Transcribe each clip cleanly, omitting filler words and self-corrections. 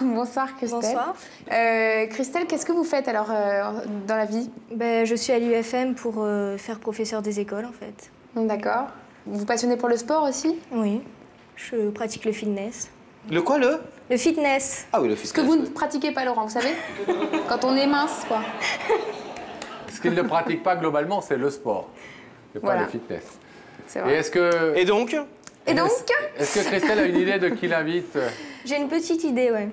Bonsoir Christelle. Bonsoir. Christelle, qu'est-ce que vous faites alors dans la vie? Je suis à l'UFM pour faire professeur des écoles en fait. D'accord. Vous vous passionnez pour le sport aussi? Oui, je pratique le fitness. Le quoi, le? Le fitness. Ah oui, le fitness. Ce que vous ne pratiquez pas, Laurent, vous savez? Quand on est mince, quoi. Ce qu'il ne pratique pas globalement, c'est le sport, et pas le fitness. C'est vrai. Et donc? Est-ce que Christelle a une idée de qui l'invite? J'ai une petite idée, ouais.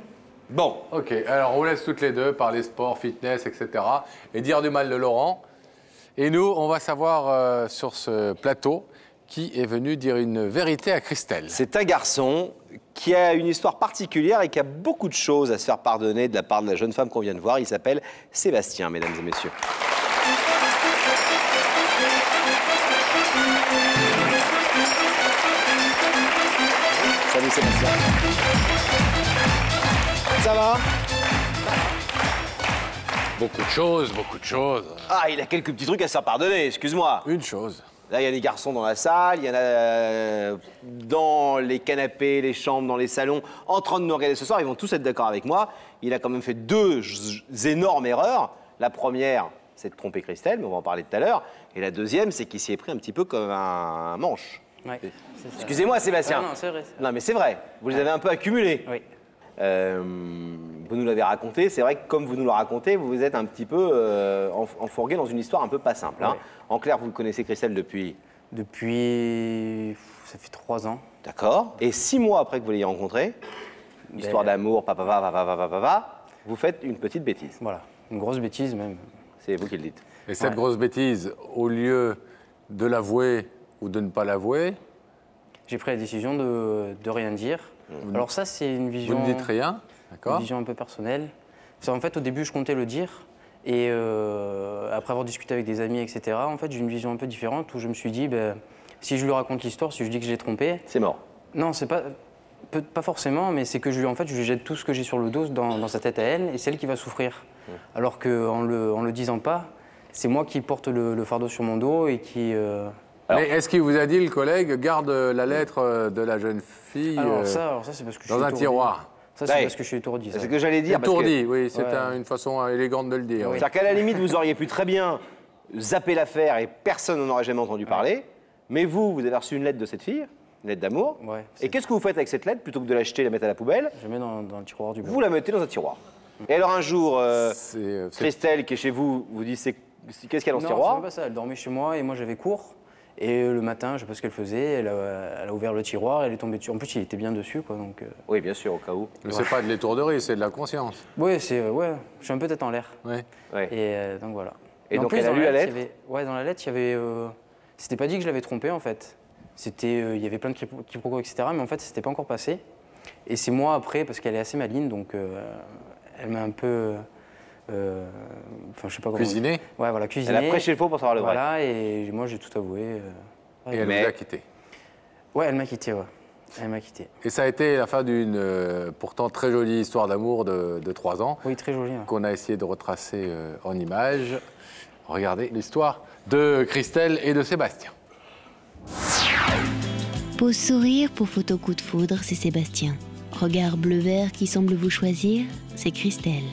Bon. Ok, alors on vous laisse toutes les deux parler sport, fitness, etc. et dire du mal de Laurent. Et nous, on va savoir sur ce plateau qui est venu dire une vérité à Christelle. C'est un garçon qui a une histoire particulière et qui a beaucoup de choses à se faire pardonner de la part de la jeune femme qu'on vient de voir. Il s'appelle Sébastien, mesdames et messieurs. Salut Sébastien. Ça va? Beaucoup de choses, beaucoup de choses. Ah, il a quelques petits trucs à se faire pardonner, excuse-moi. Une chose. Là, il y a des garçons dans la salle, il y en a dans les canapés, les chambres, dans les salons, en train de nous regarder ce soir. Ils vont tous être d'accord avec moi. Il a quand même fait deux énormes erreurs. La première, c'est de tromper Christelle, mais on va en parler tout à l'heure. Et la deuxième, c'est qu'il s'y est pris un petit peu comme un manche. Ouais, excusez-moi, Sébastien. Non, c'est vrai. Non, mais c'est vrai. Vous les avez un peu accumulés. Oui. Vous nous l'avez raconté. C'est vrai que comme vous nous le racontez, vous vous êtes un petit peu enfourgué dans une histoire un peu pas simple. Hein. Ouais. En clair, vous connaissez Christelle depuis? Depuis... ça fait 3 ans. D'accord. Et 6 mois après que vous l'ayez rencontré, histoire d'amour, papa, vous faites une petite bêtise. Voilà, une grosse bêtise même. C'est vous qui le dites. Et cette grosse bêtise, au lieu de l'avouer ou de ne pas l'avouer, j'ai pris la décision de rien dire. Alors ça, c'est une vision... vous ne dites rien, d'accord? Une vision un peu personnelle. En fait, au début, je comptais le dire. Et après avoir discuté avec des amis, etc., en fait, j'ai une vision un peu différente où je me suis dit, si je lui raconte l'histoire, si je dis que je l'ai trompé... C'est mort. Non, c'est pas forcément, mais c'est que je lui jette tout ce que j'ai sur le dos dans sa tête à elle, et c'est elle qui va souffrir. Alors qu'en le disant pas, c'est moi qui porte le fardeau sur mon dos et qui... Mais est-ce qu'il vous a dit, le collègue, garde la lettre de la jeune fille Alors ça c'est parce que je suis dans un étourdi. tiroir? Ça, c'est parce que je suis étourdi. C'est ce que j'allais dire. Étourdi, oui, c'est une façon élégante de le dire. C'est-à-dire qu'à la limite, vous auriez pu très bien zapper l'affaire et personne n'en aurait jamais entendu parler. Mais vous avez reçu une lettre de cette fille, une lettre d'amour. Ouais, et qu'est-ce que vous faites avec cette lettre? Plutôt que de l'acheter et la mettre à la poubelle, je la mets dans le tiroir du bureau. vous la mettez dans un tiroir. Et alors un jour, Christelle, qui est chez vous, vous dit qu'est-ce qu'il y a dans ce tiroir? Non, c'est pas ça. Elle dormait chez moi et moi j'avais cours. Et le matin, je sais pas ce qu'elle faisait, elle a ouvert le tiroir, elle est tombée dessus. En plus, il était bien dessus, quoi, donc... Oui, bien sûr, au cas où. Mais c'est pas de l'étourderie, c'est de la conscience. Oui, je suis un peu tête en l'air. Ouais. Et donc voilà. Et donc en plus, elle a lu la lettre? Dans la lettre, il y avait... C'était pas dit que je l'avais trompée, en fait. Il y avait plein de quiproquos, etc. Mais en fait, c'était pas encore passé. Et c'est moi, après, parce qu'elle est assez maligne, donc elle m'a un peu... je sais pas comment... Cuisiné? Ouais, voilà, cuisiné. Elle a prêché le faux pour savoir le vrai. Voilà, et moi, j'ai tout avoué. Et elle vous a quitté? Ouais, elle m'a quitté, ouais. Elle m'a quitté. Et ça a été la fin d'une pourtant très jolie histoire d'amour de 3 ans. Oui, très jolie. Ouais. Qu'on a essayé de retracer en images. Regardez l'histoire de Christelle et de Sébastien. Pose sourire pour photo coup de foudre, c'est Sébastien. Regard bleu-vert qui semble vous choisir, c'est Christelle.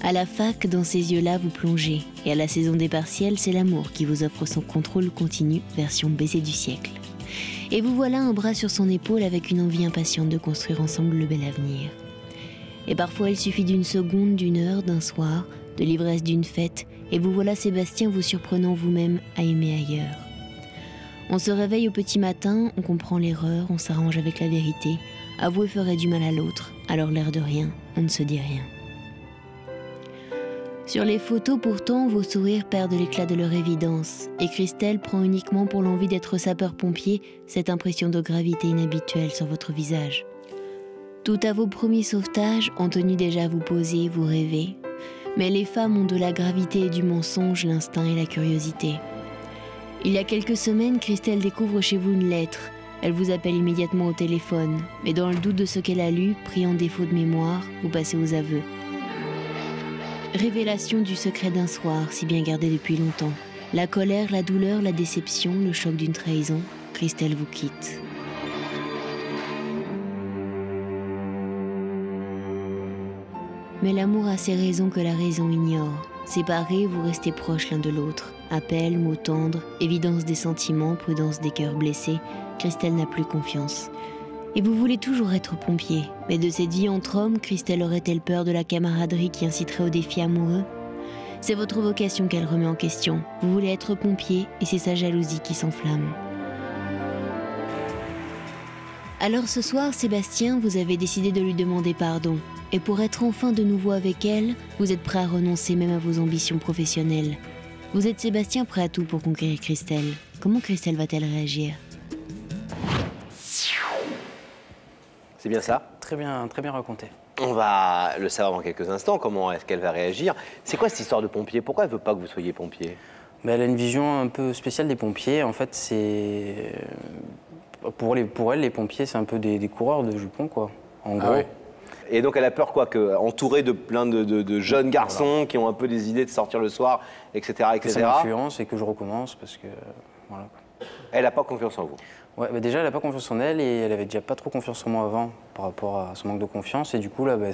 À la fac, dans ces yeux-là, vous plongez. Et à la saison des partiels, c'est l'amour qui vous offre son contrôle continu, version baiser du siècle. Et vous voilà un bras sur son épaule avec une envie impatiente de construire ensemble le bel avenir. Et parfois, il suffit d'une seconde, d'une heure, d'un soir, de l'ivresse d'une fête, et vous voilà Sébastien vous surprenant vous-même à aimer ailleurs. On se réveille au petit matin, on comprend l'erreur, on s'arrange avec la vérité. Avouer ferait du mal à l'autre, alors l'air de rien, on ne se dit rien. Sur les photos, pourtant, vos sourires perdent l'éclat de leur évidence. Et Christelle prend uniquement pour l'envie d'être sapeur-pompier cette impression de gravité inhabituelle sur votre visage. Tout à vos premiers sauvetages ont tenu déjà à vous poser, vous rêver. Mais les femmes ont de la gravité et du mensonge, l'instinct et la curiosité. Il y a quelques semaines, Christelle découvre chez vous une lettre. Elle vous appelle immédiatement au téléphone. Mais dans le doute de ce qu'elle a lu, pris en défaut de mémoire, vous passez aux aveux. Révélation du secret d'un soir, si bien gardé depuis longtemps. La colère, la douleur, la déception, le choc d'une trahison. Christelle vous quitte. Mais l'amour a ses raisons que la raison ignore. Séparés, vous restez proches l'un de l'autre. Appel, mots tendres, évidence des sentiments, prudence des cœurs blessés, Christelle n'a plus confiance. Et vous voulez toujours être pompier. Mais de cette vie entre hommes, Christelle aurait-elle peur de la camaraderie qui inciterait au défi amoureux ? C'est votre vocation qu'elle remet en question. Vous voulez être pompier et c'est sa jalousie qui s'enflamme. Alors ce soir, Sébastien, vous avez décidé de lui demander pardon. Et pour être enfin de nouveau avec elle, vous êtes prêt à renoncer même à vos ambitions professionnelles. Vous êtes Sébastien prêt à tout pour conquérir Christelle. Comment Christelle va-t-elle réagir ? C'est bien ça? Très bien raconté. On va le savoir dans quelques instants, comment est-ce qu'elle va réagir. C'est quoi cette histoire de pompier? Pourquoi elle ne veut pas que vous soyez pompier? Mais elle a une vision un peu spéciale des pompiers. En fait, c'est... Pour elle, les pompiers, c'est un peu des coureurs de jupons, quoi. En gros. Ouais. Et donc elle a peur quoi? Entourée de plein de jeunes garçons qui ont un peu des idées de sortir le soir, etc. Que ça m'influence et que je recommence parce que... Voilà. Elle n'a pas confiance en vous? Ouais, bah déjà, elle n'a pas confiance en elle et elle avait déjà pas trop confiance en moi avant par rapport à son manque de confiance. Et du coup, là, bah,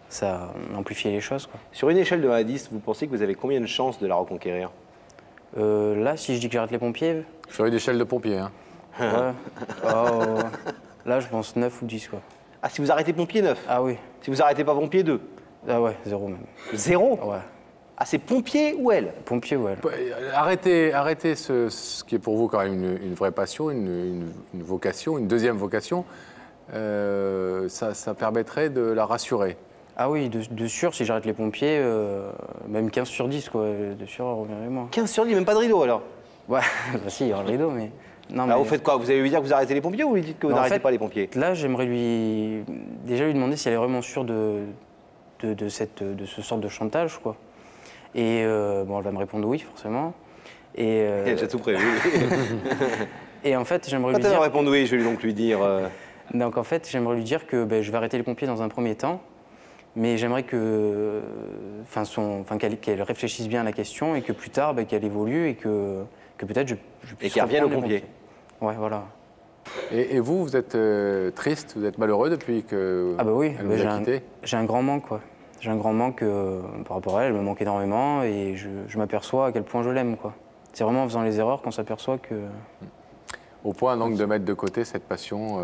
ça a amplifié les choses, quoi. Sur une échelle de 1 à 10, vous pensez que vous avez combien de chances de la reconquérir? Là, si je dis que j'arrête les pompiers... Sur une échelle de pompier, hein. Ouais. Là, je pense 9 ou 10, quoi. Ah, si vous arrêtez pompier, 9? Ah oui. Si vous arrêtez pas pompier, 2? Ah ouais, 0 même. 0? Ouais. Ah, c'est pompier ou elle? Pompier ou elle. Arrêtez ce qui est pour vous quand même une vraie passion, une vocation, une deuxième vocation. Ça permettrait de la rassurer. Ah oui, de sûr, si j'arrête les pompiers, même 15 sur 10, quoi. De sûr, reviendrez-moi. 15 sur 10, même pas de rideau alors? Ouais, bah si, il y aura le rideau, mais... Non, Alors mais... vous faites quoi? Vous allez lui dire que vous arrêtez les pompiers ou vous lui dites que vous n'arrêtez pas les pompiers? Là, j'aimerais déjà lui demander si elle est vraiment sûre de ce sorte de chantage, quoi. Et bon, elle va me répondre oui, forcément. Et Elle a déjà tout prévu. et en fait, j'aimerais Quand lui elle dire... va répondre oui, je vais donc lui dire... Donc en fait, j'aimerais lui dire que je vais arrêter les pompiers dans un premier temps, mais j'aimerais que, qu'elle réfléchisse bien à la question et que plus tard, qu'elle évolue et que peut-être je puisse... Et qu'elle revienne aux reprendre les pompiers. Ouais, voilà. Et vous êtes triste, vous êtes malheureux depuis que Ah bah oui, elle vous a quitté? j'ai un grand manque, quoi. J'ai un grand manque par rapport à elle, elle me manque énormément et je m'aperçois à quel point je l'aime, quoi. C'est vraiment en faisant les erreurs qu'on s'aperçoit que... Au point donc de mettre de côté cette passion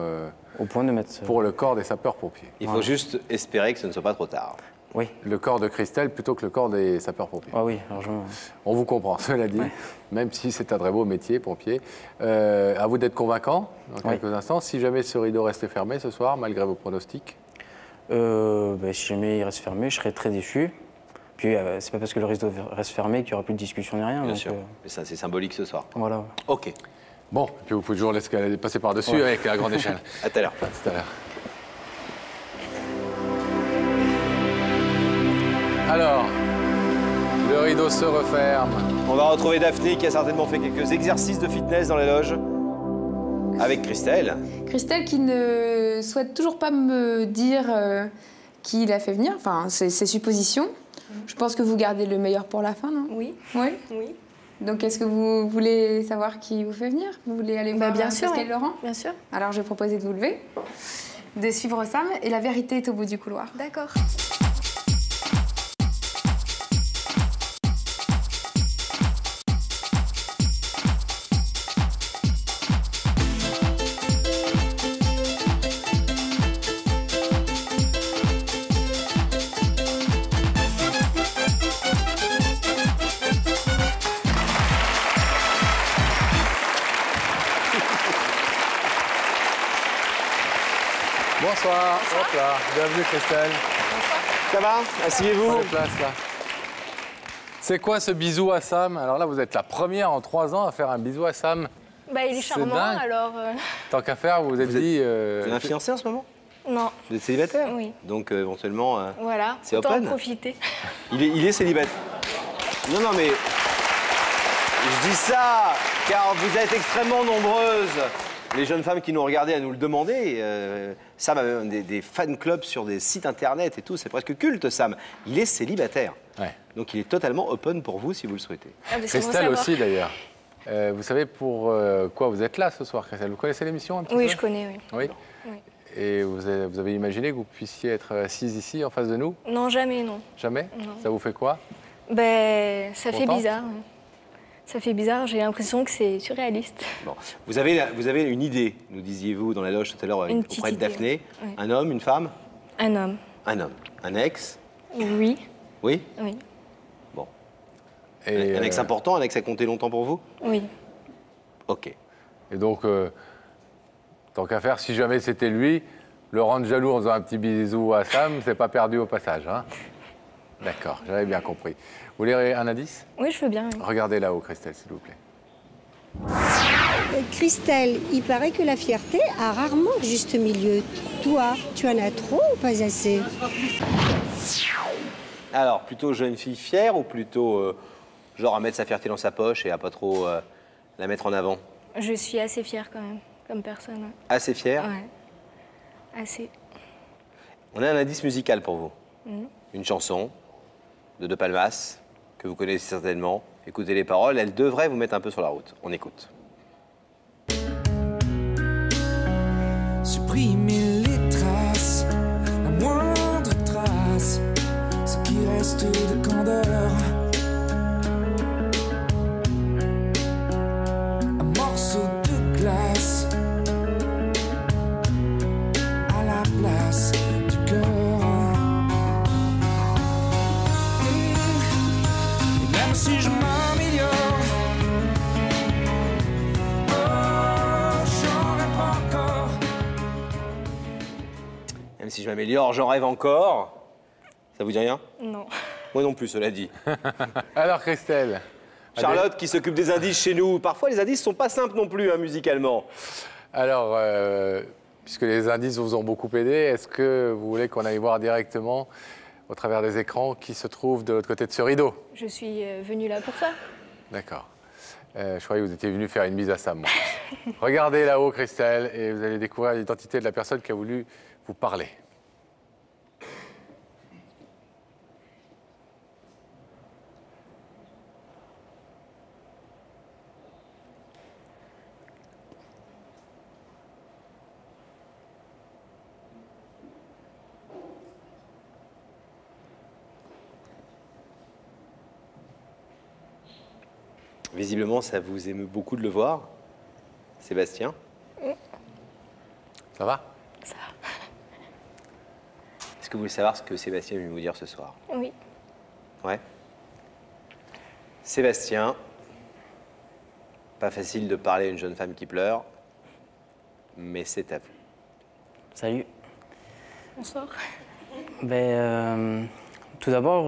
Au point de mettre... pour le corps des sapeurs-pompiers. Il faut juste espérer que ce ne soit pas trop tard. Oui. Le corps de Christelle plutôt que le corps des sapeurs-pompiers. Ah oui, largement. On vous comprend, cela dit, même si c'est un très beau métier, pompier. À vous d'être convaincant dans quelques instants. Si jamais ce rideau restait fermé ce soir, malgré vos pronostics? Si jamais il reste fermé, je serais très déçu. Puis c'est pas parce que le rideau reste fermé qu'il n'y aura plus de discussion ni rien. Bien donc, sûr. Mais ça, c'est symbolique ce soir. Voilà. Ok. Bon, et puis vous pouvez toujours laisser passer par-dessus avec la grande échelle. À tout à l'heure. À tout à l'heure. Alors, le rideau se referme. On va retrouver Daphné qui a certainement fait quelques exercices de fitness dans les loges. Avec Christelle. Christelle qui ne souhaite toujours pas me dire qui l'a fait venir, enfin ses suppositions. Je pense que vous gardez le meilleur pour la fin, non? Oui. Oui. Oui. Donc est-ce que vous voulez savoir qui vous fait venir? Vous voulez aller voir bien sûr, Pascal Laurent? Bien sûr. Alors je vais proposer de vous lever, de suivre Sam et la vérité est au bout du couloir. D'accord. Bonsoir. Hop là. Bienvenue Christelle. Ça va? Asseyez-vous. Prenez place là. C'est quoi ce bisou à Sam? Alors là, vous êtes la première en 3 ans à faire un bisou à Sam. Bah, il est charmant, dingue. alors... Tant qu'à faire, vous vous êtes dit... Vous avez un fiancé en ce moment? Non, Vous êtes célibataire? Oui. Donc éventuellement... voilà, C'est autant en open. profiter. Il est célibataire. Non, mais... Je dis ça car vous êtes extrêmement nombreuses, les jeunes femmes qui nous regardaient, à nous le demander. Sam a même des fan clubs sur des sites internet et tout, c'est presque culte, Sam. Il est célibataire. Ouais. Donc il est totalement open pour vous si vous le souhaitez. Ah, mais c'est bon à Christelle savoir. aussi d'ailleurs. Vous savez pour quoi vous êtes là ce soir, Christelle? Vous connaissez l'émission un petit peu? Oui, je connais, oui. Oui. Oui. Et vous avez imaginé que vous puissiez être assise ici, en face de nous? Non, jamais, non. Jamais? Non. Ça vous fait quoi? Ben, ça fait Contente? bizarre. Ça fait bizarre, j'ai l'impression que c'est surréaliste. Bon. Vous avez une idée, nous disiez-vous dans la loge tout à l'heure Une auprès petite de idée, Daphné. ouais. Un homme, une femme? Un homme. Un homme. Un ex? Oui. Oui? Oui. Bon. Et, Un ex important, un ex a compté longtemps pour vous? Oui. Ok. Et donc, tant qu'à faire, si jamais c'était lui, le rendre jaloux en faisant un petit bisou à Sam, c'est pas perdu au passage, hein? D'accord, j'avais bien compris. Vous voulez un indice? Oui, je veux bien. Oui. Regardez là-haut, Christelle, s'il vous plaît. Christelle, il paraît que la fierté a rarement le juste milieu. Toi, tu en as trop ou pas assez? Alors, plutôt jeune fille fière ou plutôt genre à mettre sa fierté dans sa poche et à pas trop la mettre en avant? Je suis assez fière quand même, comme personne. Ouais. Assez fière? Ouais. Assez. On a un indice musical pour vous. Une chanson de De Palmas, que vous connaissez certainement. Écoutez les paroles, elle devrait vous mettre un peu sur la route. On écoute. Supprimer les traces, la moindre trace, ce qui reste de candeur. Un morceau de glace à la place du cœur. Et même si je m'améliore, Même si je m'améliore, j'en rêve encore. Ça vous dit rien? Non. Moi non plus, cela dit. Alors, Christelle. Charlotte qui s'occupe des indices chez nous. Parfois, les indices sont pas simples non plus, hein, musicalement. Alors, puisque les indices vous ont beaucoup aidé, est-ce que vous voulez qu'on aille voir directement, au travers des écrans, qui se trouve de l'autre côté de ce rideau? Je suis venue là pour ça. D'accord. Je croyais que vous étiez venu faire une mise à Sam. moi. Regardez là-haut, Christelle, et vous allez découvrir l'identité de la personne qui a voulu vous parler. Visiblement, ça vous émeut beaucoup de le voir. Sébastien? Ça va? Ça. Est-ce que vous voulez savoir ce que Sébastien vient vous dire ce soir? Oui. Ouais. Sébastien, pas facile de parler à une jeune femme qui pleure, mais c'est à vous. Salut. Bonsoir. Ben, tout d'abord,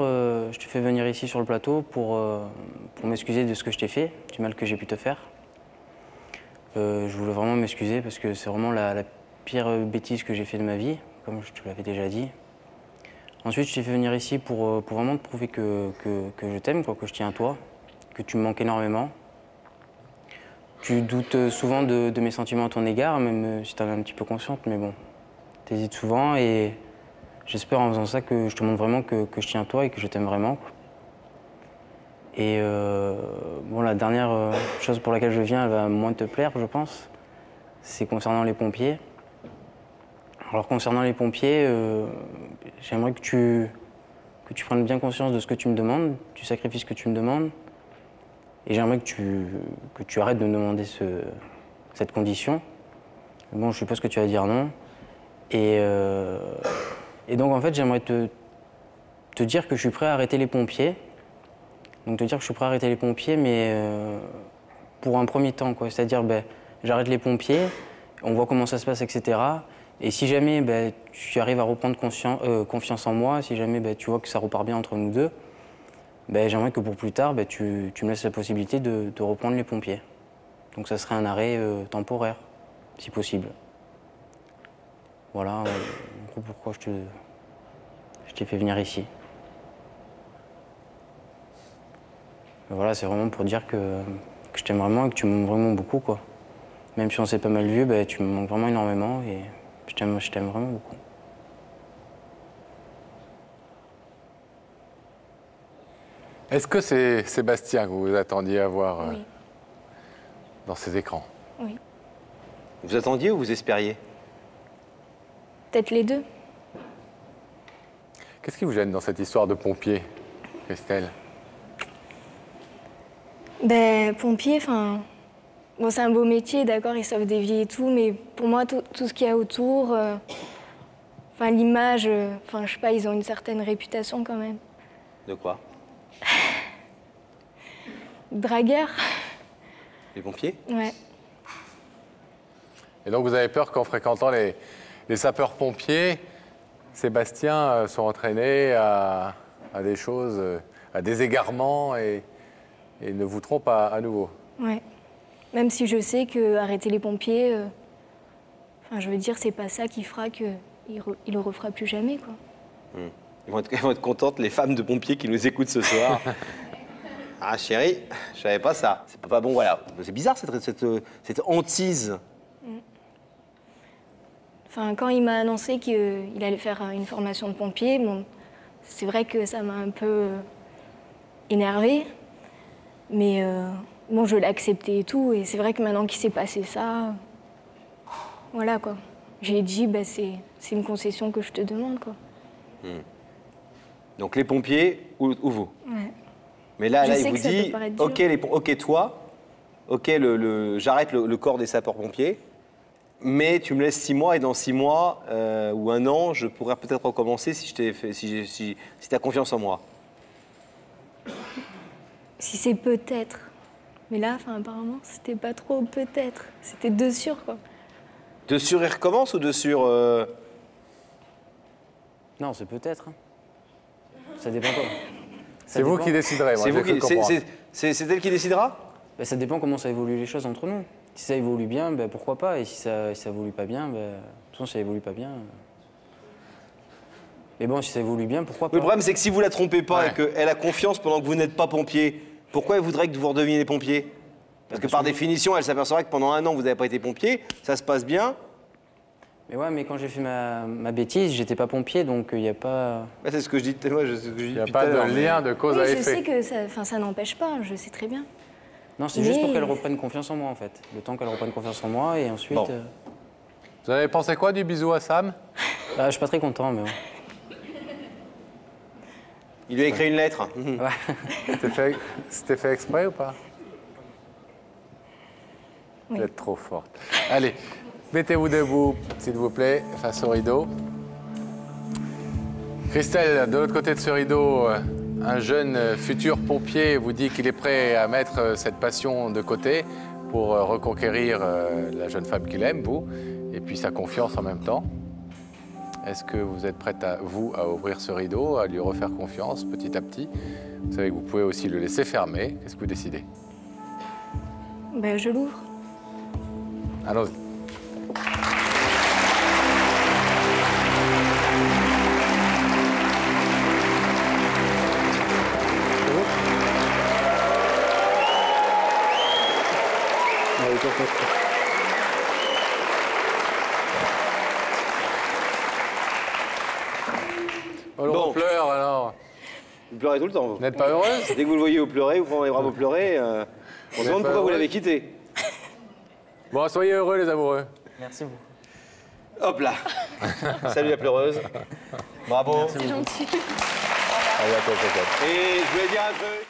je te fais venir ici sur le plateau pour m'excuser de ce que je t'ai fait, du mal que j'ai pu te faire. Je voulais vraiment m'excuser parce que c'est vraiment la pire bêtise que j'ai fait de ma vie, comme je te l'avais déjà dit. Ensuite, je t'ai fait venir ici pour vraiment te prouver que je t'aime, que je tiens à toi, que tu me manques énormément. Tu doutes souvent de mes sentiments à ton égard, même si tu en es un petit peu consciente, mais bon, tu hésites souvent et j'espère en faisant ça que je te montre vraiment que je tiens à toi et que je t'aime vraiment. Et bon, la dernière chose pour laquelle je viens, elle va moins te plaire, je pense. C'est concernant les pompiers. Alors concernant les pompiers, j'aimerais que tu prennes bien conscience de ce que tu me demandes, du sacrifice que tu me demandes. Et j'aimerais que tu arrêtes de me demander cette condition. Bon, je suppose que tu vas dire non. Et donc en fait, j'aimerais te dire que je suis prêt à arrêter les pompiers. Donc te dire que je suis prêt à arrêter les pompiers, mais pour un premier temps, quoi. C'est-à-dire, ben, j'arrête les pompiers, on voit comment ça se passe, etc. Et si jamais ben, tu arrives à reprendre confiance en moi, si jamais ben, tu vois que ça repart bien entre nous deux, ben, j'aimerais que pour plus tard, ben, tu me laisses la possibilité de reprendre les pompiers. Donc ça serait un arrêt temporaire, si possible. Voilà, en gros, pourquoi je t'ai fait venir ici. Voilà, c'est vraiment pour dire que je t'aime vraiment et que tu m'aimes vraiment beaucoup, quoi. Même si on s'est pas mal vu, ben, tu me manques vraiment énormément et je t'aime vraiment beaucoup. Est-ce que c'est Sébastien que vous attendiez à voir Oui. dans ces écrans? Oui. Vous attendiez ou vous espériez? Peut-être les deux. Qu'est-ce qui vous gêne dans cette histoire de pompier, Christelle? Ben, pompier, enfin... Bon, c'est un beau métier, d'accord, ils sauvent des vies et tout, mais pour moi, tout ce qu'il y a autour... Enfin, l'image... Enfin, je sais pas, ils ont une certaine réputation quand même. De quoi? Dragueur. Les pompiers? Ouais. Et donc vous avez peur qu'en fréquentant les sapeurs-pompiers, Sébastien soit entraîné à des choses, à des égarements et ne vous trompe à nouveau? Ouais. Même si je sais que arrêter les pompiers, enfin, je veux dire, c'est pas ça qui fera qu'il le refera plus jamais, quoi. Ils vont être contentes, les femmes de pompiers qui nous écoutent ce soir. Ah chérie, je savais pas ça. C'est pas bon, voilà. C'est bizarre cette hantise. Enfin, quand il m'a annoncé qu'il allait faire une formation de pompier, bon, c'est vrai que ça m'a un peu énervée. Mais bon, je l'ai accepté et tout. Et c'est vrai que maintenant qu'il s'est passé ça, voilà quoi. J'ai dit, bah, c'est une concession que je te demande, quoi. Donc les pompiers ou vous? Ouais. Mais là, Je sais il vous que ça dit, peut paraître dur. ok toi, ok j'arrête le corps des sapeurs-pompiers, mais tu me laisses 6 mois et dans 6 mois ou 1 an, je pourrais peut-être recommencer si tu as confiance en moi. Si c'est peut-être. Mais là, enfin, apparemment, c'était pas trop peut-être. C'était de sûr, quoi. De sûr, il recommence ou de sûr Non, c'est peut-être. Hein. Ça dépend quoi. C'est vous qui déciderez. Moi, c'est elle qui décidera? Ben, ça dépend comment ça évolue les choses entre nous. Si ça évolue bien, ben, pourquoi pas. Et si ça évolue pas bien, ben, de toute façon, si ça évolue pas bien... Mais bon, si ça évolue bien, pourquoi pas. Le problème, c'est que si vous la trompez pas et qu'elle a confiance pendant que vous n'êtes pas pompier, pourquoi elle voudrait que vous redeveniez pompier? Parce que par définition, elle s'apercevra que pendant 1 an, vous n'avez pas été pompier, ça se passe bien. Mais ouais, mais quand j'ai fait ma bêtise, j'étais pas pompier, donc il n'y a pas... Ouais, c'est ce que je dis, moi, il n'y a pas de lien de cause à effet. Je sais que ça n'empêche pas, je sais très bien. Non, c'est juste pour qu'elle reprenne confiance en moi, en fait. Le temps qu'elle reprenne confiance en moi, et ensuite... Bon. Vous avez pensé quoi du bisou à Sam? Je suis pas très content, mais bon. Il lui a écrit une lettre. Ouais. C'était fait exprès ou pas? Oui. Vous êtes trop forte. Allez, mettez-vous debout, s'il vous plaît, face au rideau. Christelle, de l'autre côté de ce rideau, un jeune futur pompier vous dit qu'il est prêt à mettre cette passion de côté pour reconquérir la jeune femme qu'il aime, vous, et puis sa confiance en même temps. Est-ce que vous êtes prête, à ouvrir ce rideau, à lui refaire confiance petit à petit? Vous savez que vous pouvez aussi le laisser fermer. Qu'est-ce que vous décidez? Ben, je l'ouvre. Allons-y. On pleure alors. Vous pleurez tout le temps, vous. Vous n'êtes pas heureuse? Dès que vous le voyez, vous pleurez, vous prenez les bras, vous pleurez. On se demande pourquoi vous l'avez quitté. Bon, soyez heureux les amoureux. Merci beaucoup. Hop là. Salut la pleureuse. Bravo. C'est gentil. À bientôt peut-être. Et je voulais dire un truc.